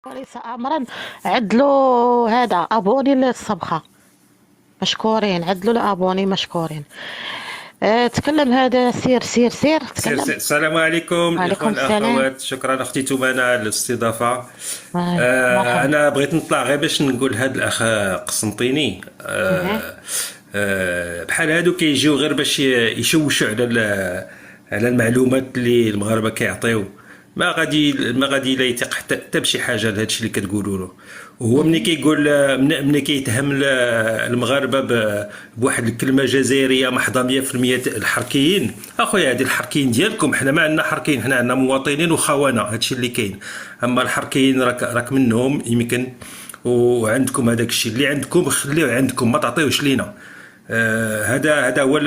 وليس امرا. عدلوا هذا ابوني للصبخه، مشكورين. عدلوا الابوني مشكورين. تكلم هذا. سير سير سير تكلم. السلام عليكم وعليكم الإخوان السلام. الأخوات، شكرا أختي تومانا على الاستضافة. مرحبا. أنا بغيت نطلع غير باش نقول هاد الأخ قسنطيني. أه. بحال هادو كيجيو غير باش يشوشوا على المعلومات اللي المغاربة كيعطيو. ما غادي لا يثق حتى بشي حاجة لهادشي اللي كتقولوا له. وهو ملي كيقول ملي كيتهم المغاربه بواحد الكلمه جزائريه محضه 100% الحركيين. اخويا هذه الحركيين ديالكم، حنا ما عندنا حركيين، حنا عندنا مواطنين وخونه، هادشي اللي كاين. اما الحركيين راك منهم يمكن، وعندكم هذاك الشيء اللي عندكم خليوه عندكم، ما تعطيوش لينا. هذا هو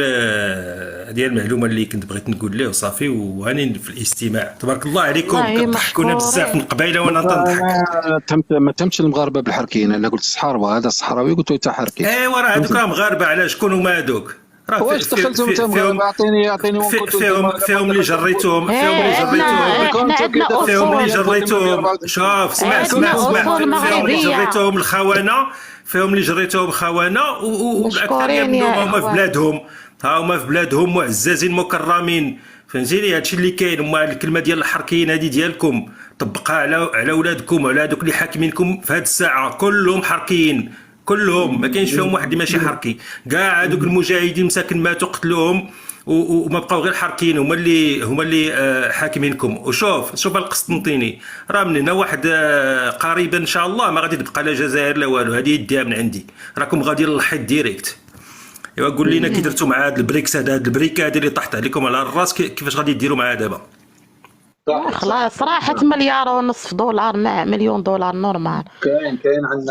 ديال المعلومه اللي كنت بغيت نقول له وصافي. وهاني في الاستماع، تبارك الله عليكم، والله كتضحكونا بزاف من مشكورين. قبيله وانا تنضحك. ما تهمتش المغاربه بالحركيين. انا قلت الصحاربه، هذا الصحراوي قلت له انت حركي. ايوا راه هذوك راه مغاربه، علاش شكون هما هذوك؟ راه واش دخلتهم انت مغاربه؟ اعطيني وين كنتوا فيهم اللي جريتهم، احنا عندنا فيهم اللي اصول. جريتهم. شوف اسمع فيهم اللي جريتهم الخونه، فيهم اللي جريتهم خونه، والاكثريه مشكورين منهم يا هما في اخوان. بلادهم. ها هما في بلادهم معززين مكرمين، فهمتيني؟ هادشي اللي كاين. هما الكلمه ديال الحركيين هذه ديالكم طبقها على ولادكم وعلى هذوك اللي حاكمينكم في هذه الساعه. كلهم حركيين، كلهم، ما كاينش فيهم واحد اللي ماشي حركي. كاع هذوك المجاهدين مساكن ماتوا قتلوهم وما بقاو غير حركيين، هما اللي حاكمينكم. وشوف القسطنطيني راه من هنا واحد قريبا ان شاء الله ما غادي تبقى لا جزائر لا والو. هذه يديها من عندي، راكم غادي للحيط ديريكت. ايوا قول لنا كي درتوا مع هاد البريكس، هاد البريكه هادي اللي طاحت عليكم على الراس، كيفاش غادي ديروا معها دابا؟ خلاص راحت مليار ونصف دولار مع مليون دولار نورمال. كاين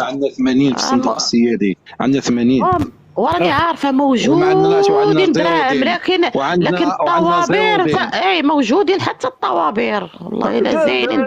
عندنا 80 في الصندوق السيادي، عندنا 80. وراني عارفه وما عندناش، وعندنا موجودين زيرو دراهم، دين. لكن وعندنا الطوابير زيرو دين. اي موجودين، حتى الطوابير والله الا زاينين.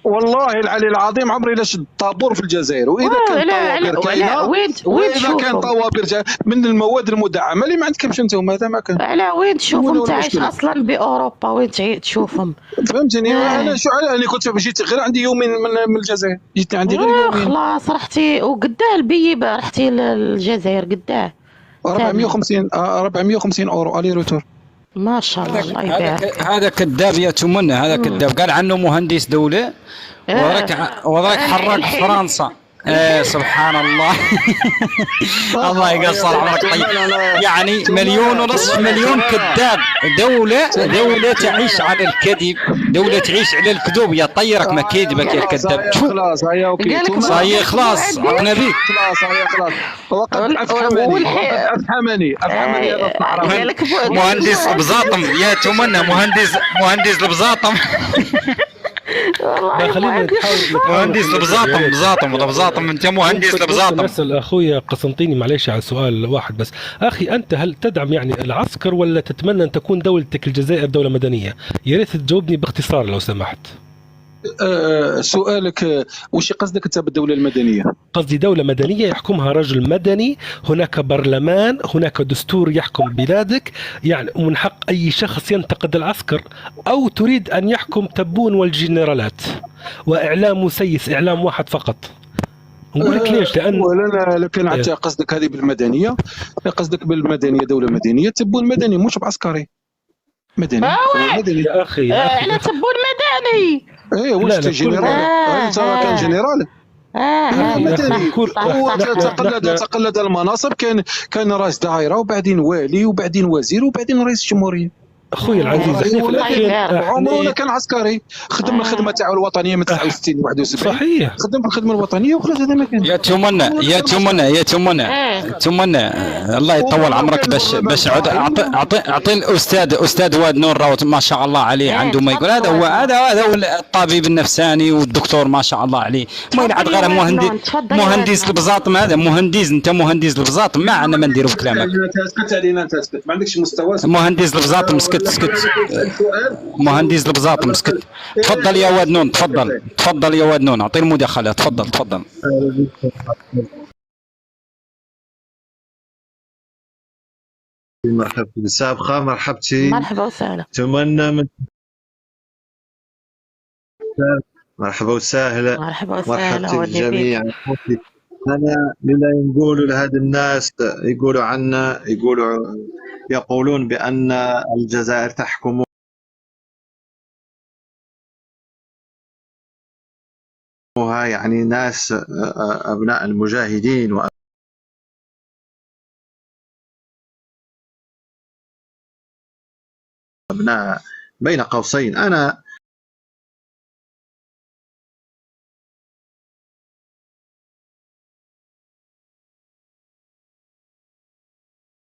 والله العلي العظيم عمري لا شد طابور في الجزائر. واذا كان طوابير كاينه، وين واذا كان تشوفهم؟ طوابير من المواد المدعمه اللي ما عندكمش انتم، هذا ما كان. على وين تشوفهم؟ وين تعيش المشكلة؟ اصلا باوروبا، وين تشوفهم؟ فهمتني؟ انا شو انا كنت جيت غير عندي يومين من الجزائر، جيت عندي غير يومين. خلاص رحتي وقداه البيبه، رحتي للجزائر قداه 450 اورو الي روتور. ما شاء الله. الله يبارك. هذا كذاب يا تمنى، هذا كذاب. قال عنه مهندس دولة وراك حرق فرنسا. سبحان الله. الله يقصر عمرك. طيب يعني 1.5 مليون كذاب. دولة تعيش على الكذب، دولة تعيش على الكذوب. يا طيرك ما كذبك يا كذاب. خلاص هيا اوكي، صاير خلاص عقنا بيك. خلاص هيا خلاص. وقد افهمني هذا الصحراوي. مهندس بزاطم يا تمنى، مهندس البزاطم. خلينا مهندس البزاطم انت مهندس البزاطم. اسال اخويا قسنطيني معليش على سؤال واحد بس. اخي انت هل تدعم يعني العسكر ولا تتمنى ان تكون دولتك الجزائر دوله مدنيه؟ يا ريت تجاوبني باختصار لو سمحت. سؤالك وش قصدك انت بالدوله المدنيه؟ قصدي دولة مدنية يحكمها رجل مدني، هناك برلمان، هناك دستور يحكم بلادك، يعني من حق أي شخص ينتقد العسكر، أو تريد أن يحكم تبون والجنرالات وإعلام مسيس، إعلام واحد فقط. نقول لك ليش؟ لأن لكن حتى قصدك هذه بالمدنيه، قصدك بالمدنيه دولة مدنيه، تبون مدني مش بعسكري. مدني يا أخي على تبون مدني. ايه واش انت جنرال؟ انت كان جنرال. مدني. تقلد المناصب. كان رئيس دائره، وبعدين والي، وبعدين وزير، وبعدين رئيس الجمهوريه. اخوي العزيز احنا في الاخير عمره كان عسكري، خدم الخدمه تاعو الوطنيه من 69 71. صحيح، خدم في الخدمه الوطنيه وخلاص. هذا ما كان. يا تمنى الله يطول عمرك. باش اعطي الاستاذ واد نور راهو ما شاء الله عليه عنده ما يقول. هذا هو الطبيب النفساني والدكتور ما شاء الله عليه. ما يلعب غير مهندس البزاطم. هذا مهندس، انت مهندس البزاطم، ما عندنا ما نديروا في كلامك. اسكت علينا، انت اسكت، ما عندكش مستوى. مهندس البزاطم اسكت. مهندس البزاطم اسكت. تفضل يا واد نون، تفضل يا واد نون، اعطي المداخله. تفضل. مرحبا سابقة، مرحبتي، مرحبا وسهلا. تمنى من مرحبا وسهلا. مرحبا مرحبتين وسهلا ودي بالجميع. فيك. أنا اللي نقولوا لهذا الناس يقولوا عنا، يقولون بأن الجزائر تحكم يعني ناس أبناء المجاهدين وأبناء بين قوسين. أنا